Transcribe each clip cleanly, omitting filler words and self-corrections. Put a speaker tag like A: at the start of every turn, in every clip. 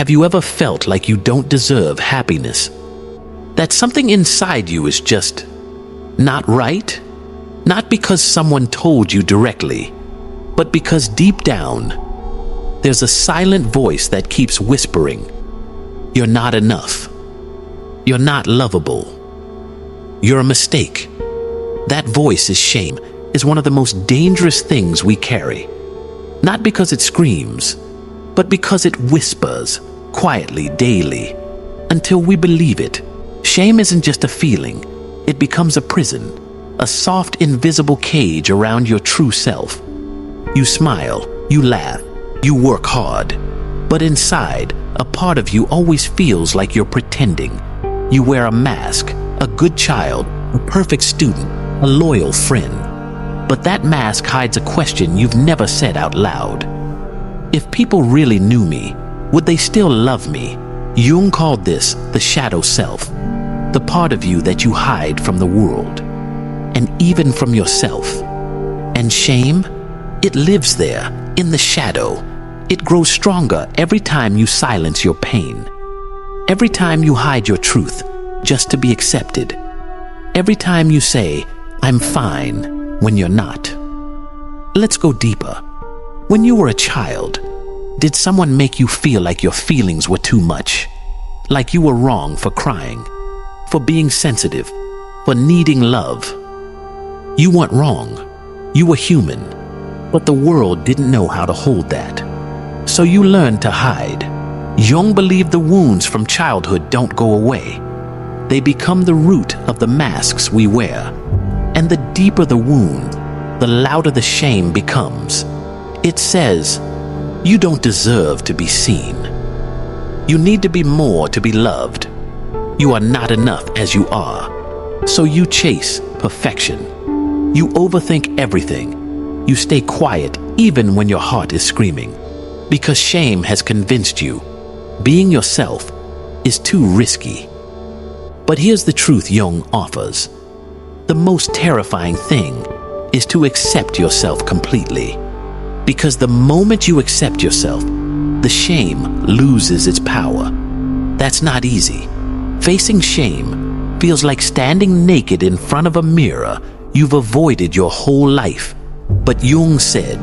A: Have you ever felt like you don't deserve happiness? That something inside you is just not right? Not because someone told you directly, but because deep down, there's a silent voice that keeps whispering, "You're not enough. You're not lovable. You're a mistake." That voice is shame, is one of the most dangerous things we carry. Not because it screams, but because it whispers quietly, daily, until we believe it. Shame isn't just a feeling. It becomes a prison, a soft, invisible cage around your true self. You smile, you laugh, you work hard, but inside, a part of you always feels like you're pretending. You wear a mask, a good child, a perfect student, a loyal friend. But that mask hides a question you've never said out loud. If people really knew me, would they still love me? Jung called this the shadow self, the part of you that you hide from the world, and even from yourself. And shame? It lives there, in the shadow. It grows stronger every time you silence your pain. Every time you hide your truth, just to be accepted. Every time you say, "I'm fine," when you're not. Let's go deeper. When you were a child, did someone make you feel like your feelings were too much? Like you were wrong for crying, for being sensitive, for needing love? You weren't wrong. You were human. But the world didn't know how to hold that. So you learned to hide. Jung believed the wounds from childhood don't go away. They become the root of the masks we wear. And the deeper the wound, the louder the shame becomes. It says, "You don't deserve to be seen. You need to be more to be loved. You are not enough as you are." So you chase perfection. You overthink everything. You stay quiet even when your heart is screaming. Because shame has convinced you being yourself is too risky. But here's the truth Jung offers. The most terrifying thing is to accept yourself completely. Because the moment you accept yourself, the shame loses its power. That's not easy. Facing shame feels like standing naked in front of a mirror you've avoided your whole life. But Jung said,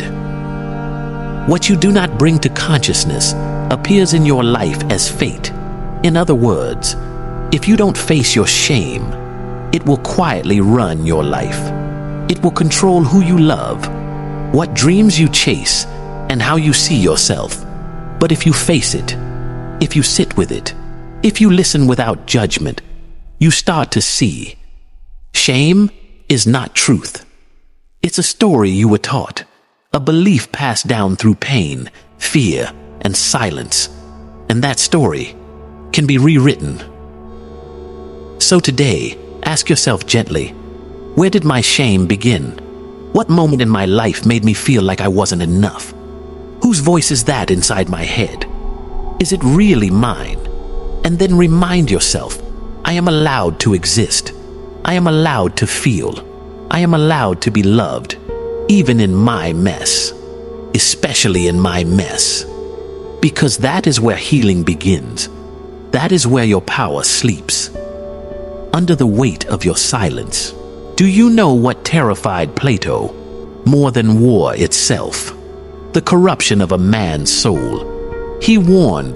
A: what you do not bring to consciousness appears in your life as fate. In other words, if you don't face your shame, it will quietly run your life. It will control who you love, what dreams you chase, and how you see yourself. But if you face it, if you sit with it, if you listen without judgment, you start to see. Shame is not truth. It's a story you were taught, a belief passed down through pain, fear, and silence. And that story can be rewritten. So today, ask yourself gently, where did my shame begin? What moment in my life made me feel like I wasn't enough? Whose voice is that inside my head? Is it really mine? And then remind yourself, I am allowed to exist. I am allowed to feel. I am allowed to be loved, even in my mess, especially in my mess. Because that is where healing begins. That is where your power sleeps. Under the weight of your silence. Do you know what terrified Plato more than war itself? The corruption of a man's soul. He warned,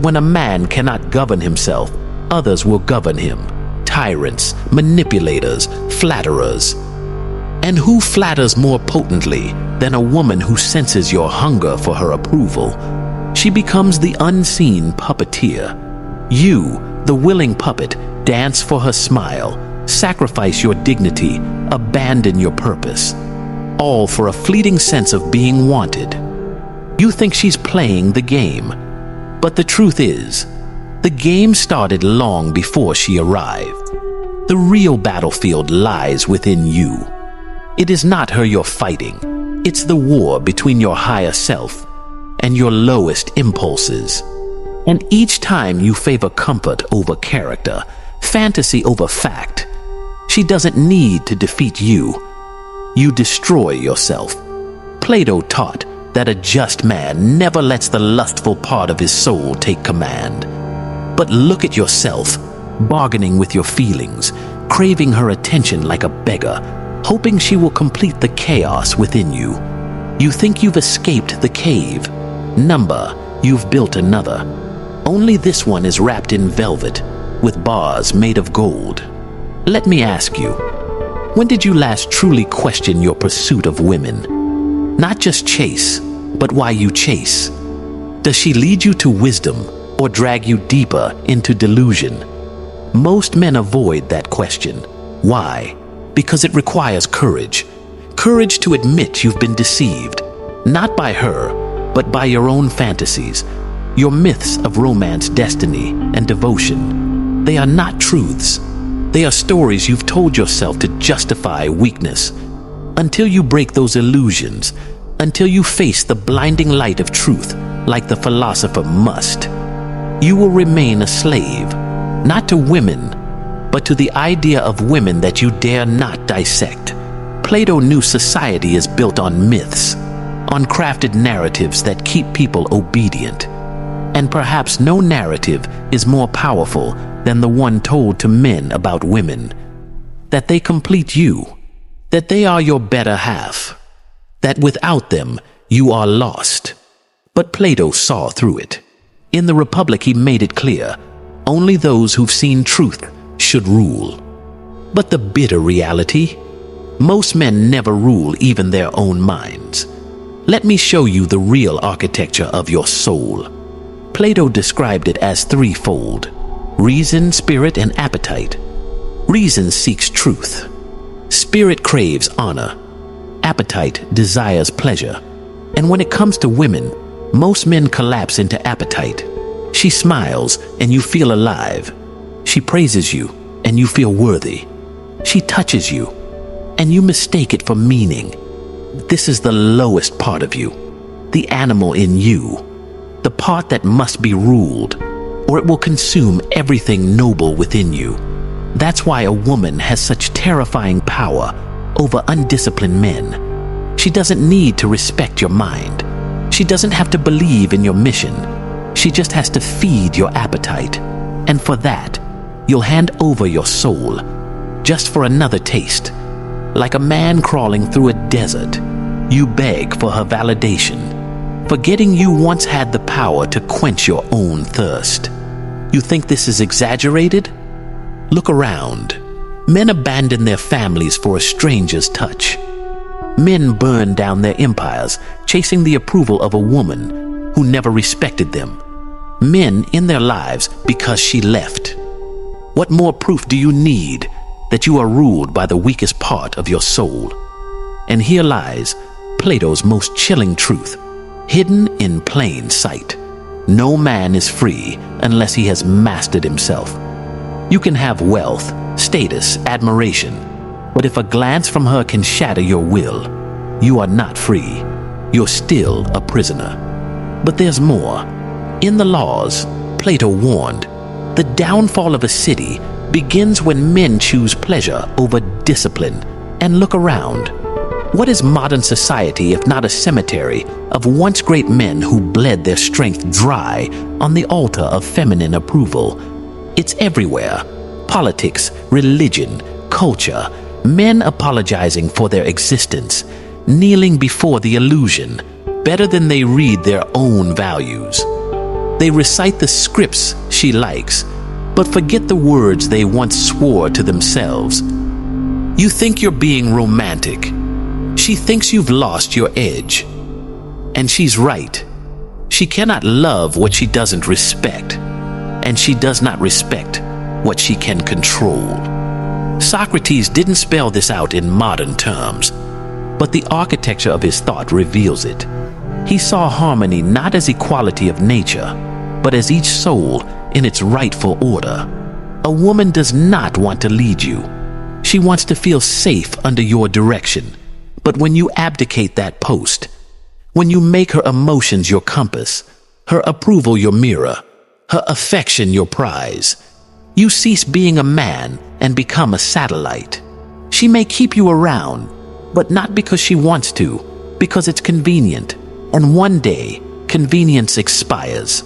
A: when a man cannot govern himself, others will govern him. Tyrants, manipulators, flatterers. And who flatters more potently than a woman who senses your hunger for her approval? She becomes the unseen puppeteer. You, the willing puppet, dance for her smile, sacrifice your dignity, abandon your purpose, all for a fleeting sense of being wanted. You think she's playing the game, but the truth is, the game started long before she arrived. The real battlefield lies within you. It is not her you're fighting. It's the war between your higher self and your lowest impulses. And each time you favor comfort over character, fantasy over fact, she doesn't need to defeat you. You destroy yourself. Plato taught, that a just man never lets the lustful part of his soul take command. But look at yourself, bargaining with your feelings, craving her attention like a beggar, hoping she will complete the chaos within you. You think you've escaped the cave. Number, you've built another. Only this one is wrapped in velvet, with bars made of gold. Let me ask you, when did you last truly question your pursuit of women? Not just chase, but why you chase. Does she lead you to wisdom or drag you deeper into delusion? Most men avoid that question. Why? Because it requires courage. Courage to admit you've been deceived, not by her, but by your own fantasies, your myths of romance, destiny, and devotion. They are not truths. They are stories you've told yourself to justify weakness. Until you break those illusions, until you face the blinding light of truth like the philosopher must, you will remain a slave, not to women, but to the idea of women that you dare not dissect. Plato knew society is built on myths, on crafted narratives that keep people obedient. And perhaps no narrative is more powerful than the one told to men about women. That they complete you, that they are your better half, that without them you are lost. But Plato saw through it. In the Republic he made it clear, only those who've seen truth should rule. But the bitter reality? Most men never rule even their own minds. Let me show you the real architecture of your soul. Plato described it as threefold: reason, spirit, and appetite. Reason seeks truth. Spirit craves honor. Appetite desires pleasure. And when it comes to women, most men collapse into appetite. She smiles and you feel alive. She praises you and you feel worthy. She touches you and you mistake it for meaning. This is the lowest part of you, the animal in you, the part that must be ruled, or it will consume everything noble within you. That's why a woman has such terrifying power over undisciplined men. She doesn't need to respect your mind. She doesn't have to believe in your mission. She just has to feed your appetite. And for that, you'll hand over your soul, just for another taste. Like a man crawling through a desert, you beg for her validation, forgetting you once had the power to quench your own thirst. You think this is exaggerated? Look around. Men abandon their families for a stranger's touch. Men burn down their empires, chasing the approval of a woman who never respected them. Men in their lives because she left. What more proof do you need that you are ruled by the weakest part of your soul? And here lies Plato's most chilling truth, hidden in plain sight. No man is free unless he has mastered himself. You can have wealth, status, admiration, but if a glance from her can shatter your will, you are not free. You're still a prisoner. But there's more. In the laws, Plato warned, the downfall of a city begins when men choose pleasure over discipline. And look around. What is modern society if not a cemetery of once great men who bled their strength dry on the altar of feminine approval? It's everywhere. Politics, religion, culture, men apologizing for their existence, kneeling before the illusion, better than they read their own values. They recite the scripts she likes, but forget the words they once swore to themselves. You think you're being romantic. She thinks you've lost your edge. And she's right. She cannot love what she doesn't respect, and she does not respect what she can control. Socrates didn't spell this out in modern terms, but the architecture of his thought reveals it. He saw harmony not as equality of nature, but as each soul in its rightful order. A woman does not want to lead you. She wants to feel safe under your direction. But when you abdicate that post, when you make her emotions your compass, her approval your mirror, her affection your prize, you cease being a man and become a satellite. She may keep you around, but not because she wants to, because it's convenient, And one day, convenience expires.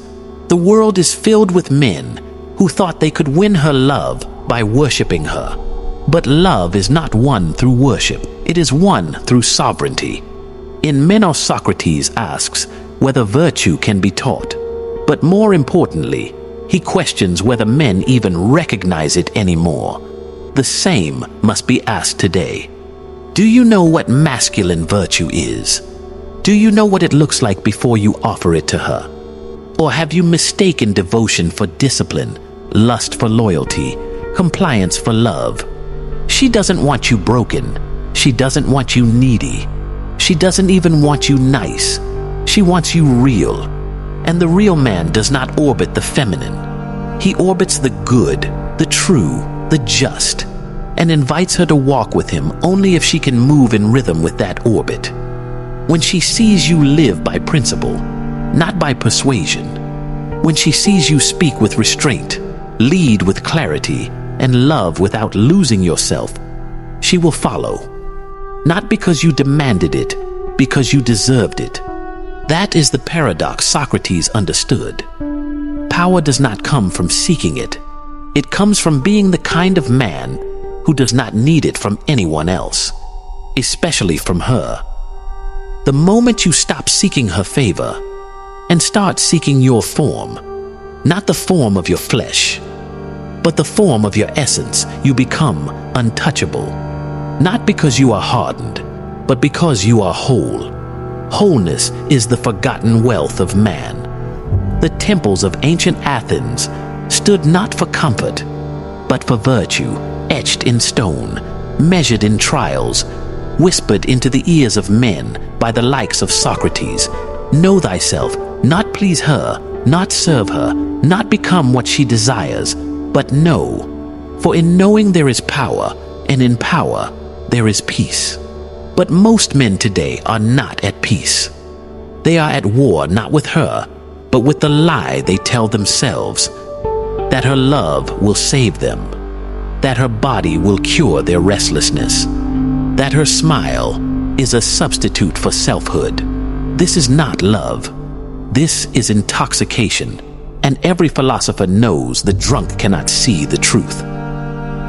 A: The world is filled with men who thought they could win her love by worshiping her. But love is not won through worship. It is won through sovereignty. In Men, Socrates asks whether virtue can be taught. But more importantly, he questions whether men even recognize it anymore. The same must be asked today. Do you know what masculine virtue is? Do you know what it looks like before you offer it to her? Or have you mistaken devotion for discipline, lust for loyalty, compliance for love? She doesn't want you broken. She doesn't want you needy. She doesn't even want you nice. She wants you real. And the real man does not orbit the feminine. He orbits the good, the true, the just, and invites her to walk with him only if she can move in rhythm with that orbit. When she sees you live by principle, not by persuasion, when she sees you speak with restraint, lead with clarity, and love without losing yourself, she will follow. Not because you demanded it, because you deserved it. That is the paradox Socrates understood. Power does not come from seeking it. It comes from being the kind of man who does not need it from anyone else, especially from her. The moment you stop seeking her favor and start seeking your form, not the form of your flesh, but the form of your essence, you become untouchable. Not because you are hardened, but because you are whole. Wholeness is the forgotten wealth of man. The temples of ancient Athens stood not for comfort, but for virtue, etched in stone, measured in trials, whispered into the ears of men by the likes of Socrates. Know thyself, not please her, not serve her, not become what she desires, but know. For in knowing there is power, and in power there is peace. But most men today are not at peace. They are at war not with her, but with the lie they tell themselves, that her love will save them, that her body will cure their restlessness, that her smile is a substitute for selfhood. This is not love. This is intoxication, and every philosopher knows the drunk cannot see the truth.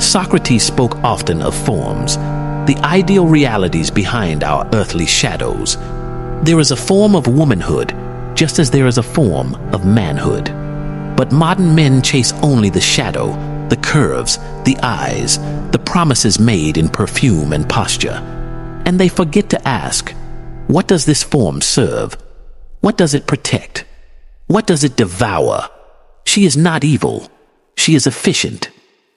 A: Socrates spoke often of forms, the ideal realities behind our earthly shadows. There is a form of womanhood, just as there is a form of manhood. But modern men chase only the shadow, the curves, the eyes, the promises made in perfume and posture. And they forget to ask, what does this form serve? What does it protect? What does it devour? She is not evil. She is efficient.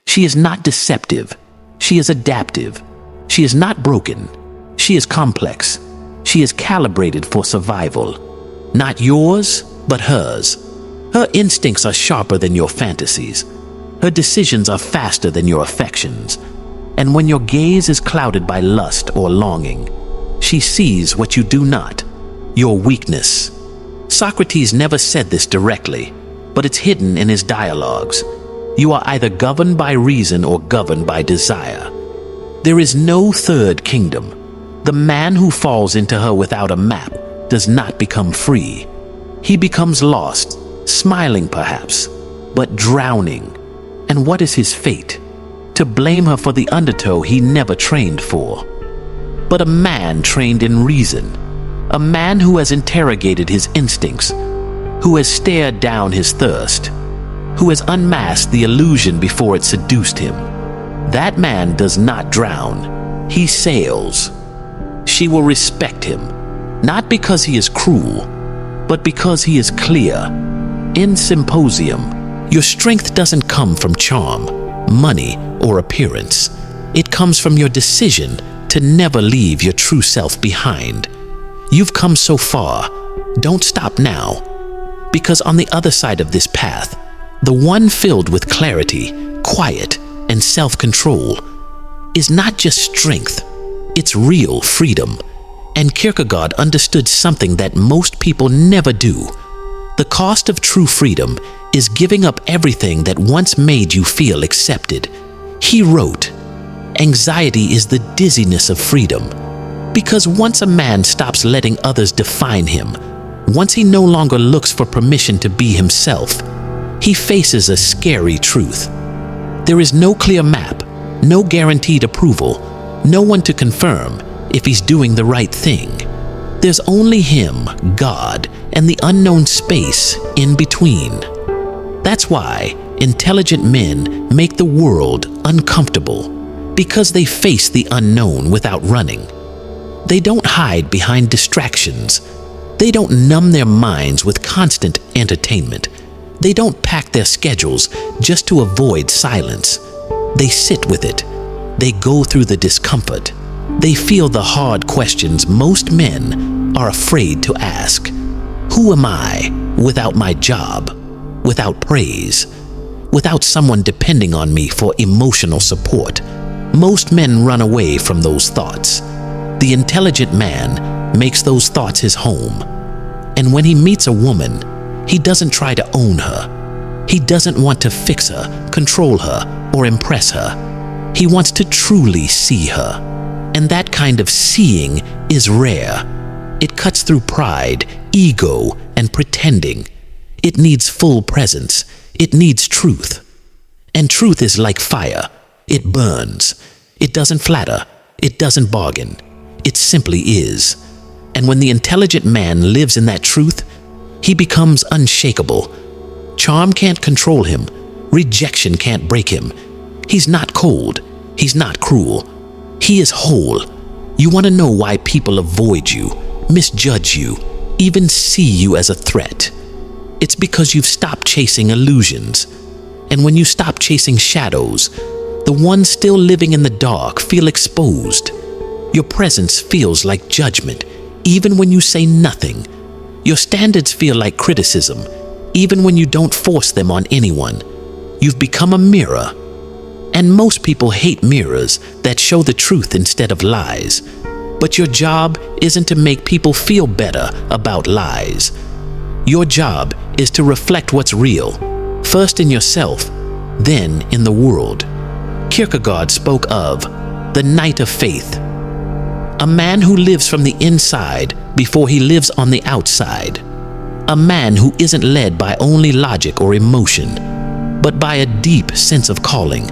A: She is not deceptive. She is adaptive. She is not broken. She is complex. She is calibrated for survival. Not yours, but hers. Her instincts are sharper than your fantasies. Her decisions are faster than your affections. And when your gaze is clouded by lust or longing, she sees what you do not, your weakness. Socrates never said this directly, but it's hidden in his dialogues. You are either governed by reason or governed by desire. There is no third kingdom. The man who falls into her without a map does not become free. He becomes lost, smiling perhaps, but drowning. And what is his fate? To blame her for the undertow he never trained for. But a man trained in reason, a man who has interrogated his instincts, who has stared down his thirst, who has unmasked the illusion before it seduced him. That man does not drown. He sails. She will respect him, not because he is cruel, but because he is clear. In Symposium, your strength doesn't come from charm, money, or appearance. It comes from your decision to never leave your true self behind. You've come so far. Don't stop now. Because on the other side of this path, the one filled with clarity, quiet, and self-control, is not just strength, it's real freedom. And Kierkegaard understood something that most people never do. The cost of true freedom is giving up everything that once made you feel accepted. He wrote, "Anxiety is the dizziness of freedom, Because once a man stops letting others define him, once he no longer looks for permission to be himself, he faces a scary truth. There is no clear map, no guaranteed approval, no one to confirm if he's doing the right thing. There's only him, God, and the unknown space in between. That's why intelligent men make the world uncomfortable, because they face the unknown without running. They don't hide behind distractions. They don't numb their minds with constant entertainment. They don't pack their schedules just to avoid silence. They sit with it. They go through the discomfort. They feel the hard questions most men are afraid to ask. Who am I without my job, without praise, without someone depending on me for emotional support? Most men run away from those thoughts. The intelligent man makes those thoughts his home. And when he meets a woman, he doesn't try to own her. He doesn't want to fix her, control her, or impress her. He wants to truly see her. And that kind of seeing is rare. It cuts through pride, ego, and pretending. It needs full presence. It needs truth. And truth is like fire. It burns. It doesn't flatter. It doesn't bargain. It simply is. And when the intelligent man lives in that truth, he becomes unshakable. Charm can't control him. Rejection can't break him. He's not cold. He's not cruel. He is whole. You want to know why people avoid you, misjudge you, even see you as a threat? It's because you've stopped chasing illusions. And when you stop chasing shadows, the ones still living in the dark feel exposed. Your presence feels like judgment, even when you say nothing. Your standards feel like criticism, even when you don't force them on anyone. You've become a mirror. And most people hate mirrors that show the truth instead of lies. But your job isn't to make people feel better about lies. Your job is to reflect what's real, first in yourself, then in the world. Kierkegaard spoke of the night of faith, a man who lives from the inside before he lives on the outside, a man who isn't led by only logic or emotion, but by a deep sense of calling,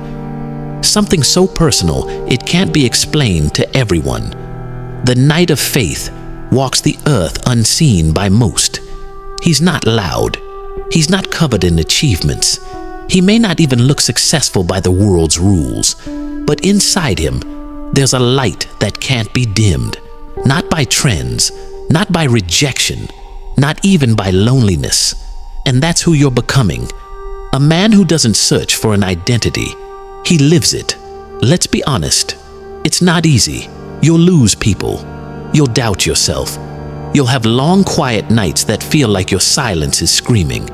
A: something so personal it can't be explained to everyone. The knight of faith walks the earth unseen by most. He's not loud. He's not covered in achievements. He may not even look successful by the world's rules, but inside him, there's a light that can't be dimmed, not by trends, not by rejection, not even by loneliness. And that's who you're becoming. A man who doesn't search for an identity. He lives it. Let's be honest. It's not easy. You'll lose people. You'll doubt yourself. You'll have long, quiet nights that feel like your silence is screaming.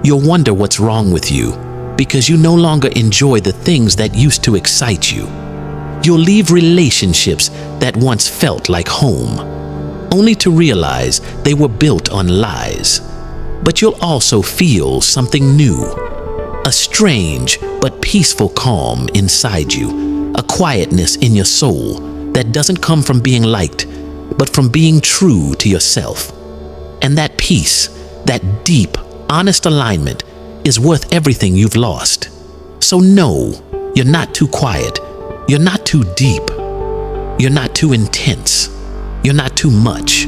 A: You'll wonder what's wrong with you because you no longer enjoy the things that used to excite you. You'll leave relationships that once felt like home, only to realize they were built on lies. But you'll also feel something new, a strange but peaceful calm inside you, a quietness in your soul that doesn't come from being liked, but from being true to yourself. And that peace, that deep, honest alignment is worth everything you've lost. So no, you're not too quiet. You're not too deep. You're not too intense. You're not too much.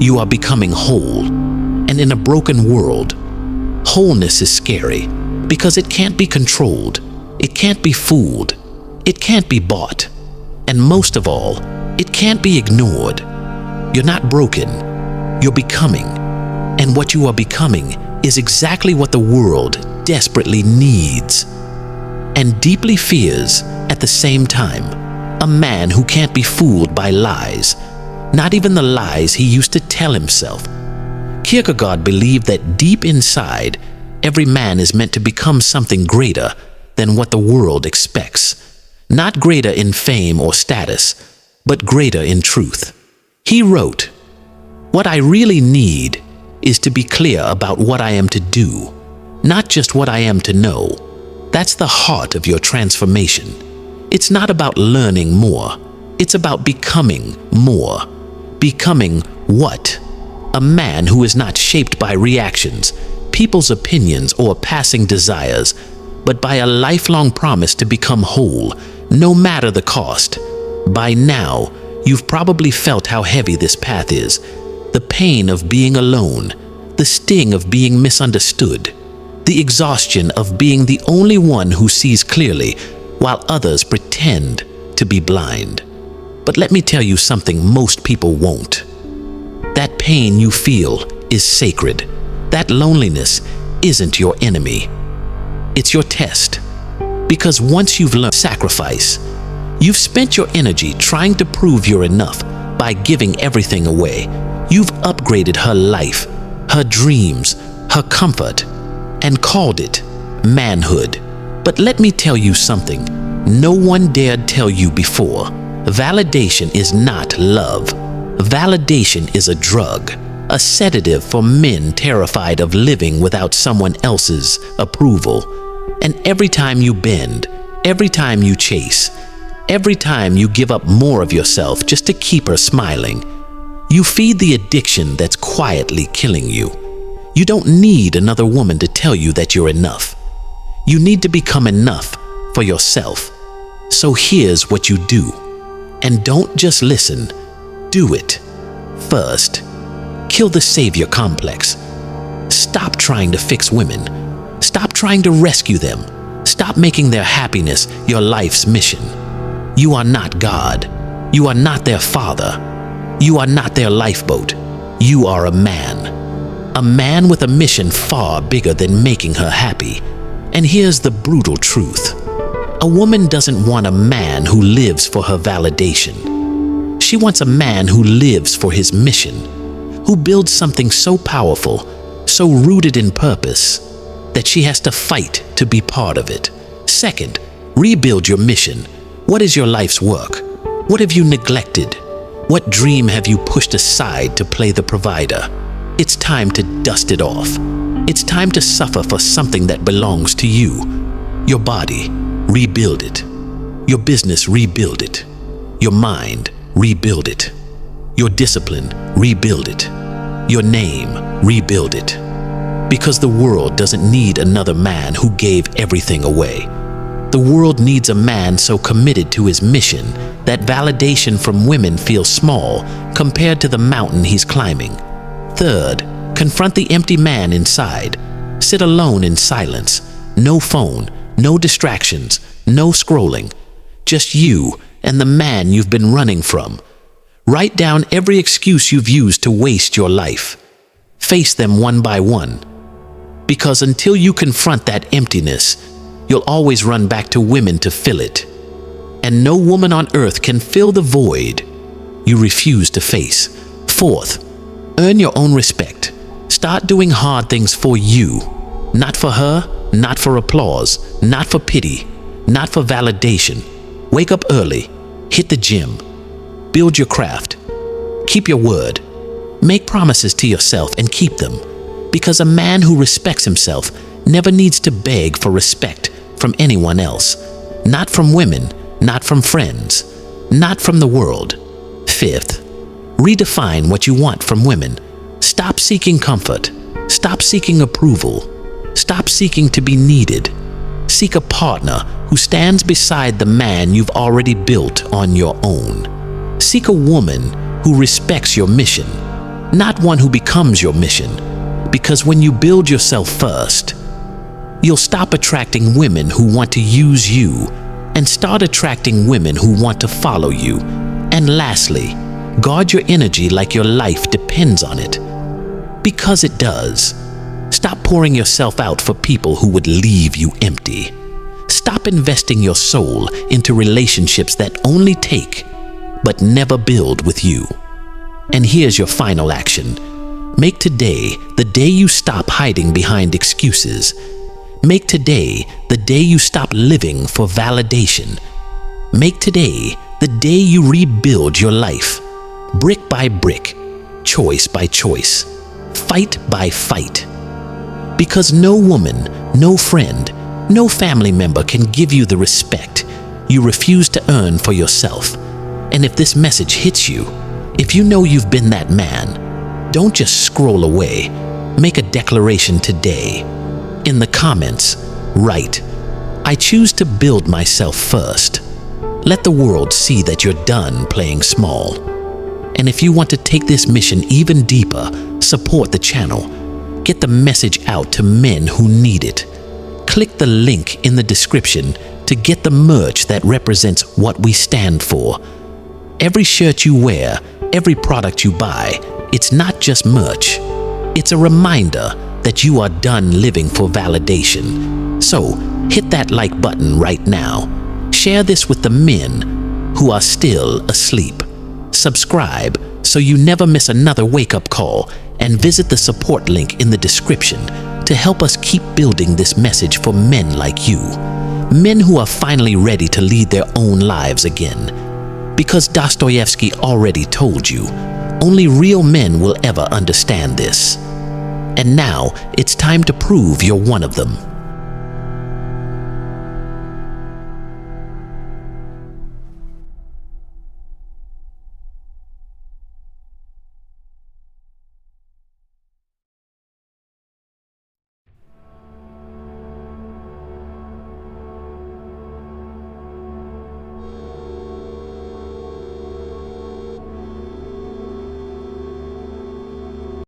A: You are becoming whole. And in a broken world, wholeness is scary because it can't be controlled. It can't be fooled. It can't be bought. And most of all, it can't be ignored. You're not broken. You're becoming. And what you are becoming is exactly what the world desperately needs and deeply fears at the same time. A man who can't be fooled by lies, not even the lies he used to tell himself. Kierkegaard believed that deep inside, every man is meant to become something greater than what the world expects. Not greater in fame or status, but greater in truth. He wrote, "What I really need is to be clear about what I am to do, not just what I am to know. That's the heart of your transformation. It's not about learning more. It's about becoming more. Becoming what? A man who is not shaped by reactions, people's opinions, or passing desires, but by a lifelong promise to become whole, no matter the cost. By now, you've probably felt how heavy this path is. The pain of being alone, the sting of being misunderstood, the exhaustion of being the only one who sees clearly while others pretend to be blind. But let me tell you something most people won't. That pain you feel is sacred. That loneliness isn't your enemy. It's your test. Because once you've learned sacrifice, you've spent your energy trying to prove you're enough by giving everything away. You've upgraded her life, her dreams, her comfort, and called it manhood. But let me tell you something no one dared tell you before. Validation is not love. Validation is a drug, a sedative for men terrified of living without someone else's approval. And every time you bend, every time you chase, every time you give up more of yourself just to keep her smiling, you feed the addiction that's quietly killing you. You don't need another woman to tell you that you're enough. You need to become enough for yourself. So here's what you do. And don't just listen, do it. First, kill the savior complex. Stop trying to fix women. Stop trying to rescue them. Stop making their happiness your life's mission. You are not God. You are not their father. You are not their lifeboat. You are a man. A man with a mission far bigger than making her happy. And here's the brutal truth. A woman doesn't want a man who lives for her validation. She wants a man who lives for his mission, who builds something so powerful, so rooted in purpose, that she has to fight to be part of it. Second, rebuild your mission. What is your life's work? What have you neglected? What dream have you pushed aside to play the provider? It's time to dust it off. It's time to suffer for something that belongs to you. Your body, rebuild it. Your business, rebuild it. Your mind, rebuild it. Your discipline, rebuild it. Your name, rebuild it. Because the world doesn't need another man who gave everything away. The world needs a man so committed to his mission that validation from women feels small compared to the mountain he's climbing. Third, confront the empty man inside. Sit alone in silence. No phone, no distractions, no scrolling. Just you and the man you've been running from. Write down every excuse you've used to waste your life. Face them one by one. Because until you confront that emptiness, you'll always run back to women to fill it. And no woman on earth can fill the void you refuse to face. Fourth, earn your own respect. Start doing hard things for you. Not for her, not for applause, not for pity, not for validation. Wake up early. Hit the gym. Build your craft. Keep your word. Make promises to yourself and keep them. Because a man who respects himself never needs to beg for respect from anyone else. Not from women, not from friends, not from the world. Fifth, redefine what you want from women. Stop seeking comfort. Stop seeking approval. Stop seeking to be needed. Seek a partner who stands beside the man you've already built on your own. Seek a woman who respects your mission, not one who becomes your mission. Because when you build yourself first, you'll stop attracting women who want to use you and start attracting women who want to follow you. And lastly, guard your energy like your life depends on it. Because it does. Stop pouring yourself out for people who would leave you empty. Stop investing your soul into relationships that only take but never build with you. And here's your final action. Make today the day you stop hiding behind excuses. Make today the day you stop living for validation. Make today the day you rebuild your life, brick by brick, choice by choice, fight by fight. Because no woman, no friend, no family member can give you the respect you refuse to earn for yourself. And if this message hits you, if you know you've been that man, don't just scroll away. Make a declaration today. In the comments, write, "I choose to build myself first." Let the world see that you're done playing small. And if you want to take this mission even deeper, support the channel. Get the message out to men who need it. Click the link in the description to get the merch that represents what we stand for. Every shirt you wear, every product you buy, it's not just merch. It's a reminder that you are done living for validation. So, hit that like button right now. Share this with the men who are still asleep. Subscribe so you never miss another wake-up call, and visit the support link in the description to help us keep building this message for men like you. Men who are finally ready to lead their own lives again. Because Dostoevsky already told you, only real men will ever understand this. And now it's time to prove you're one of them.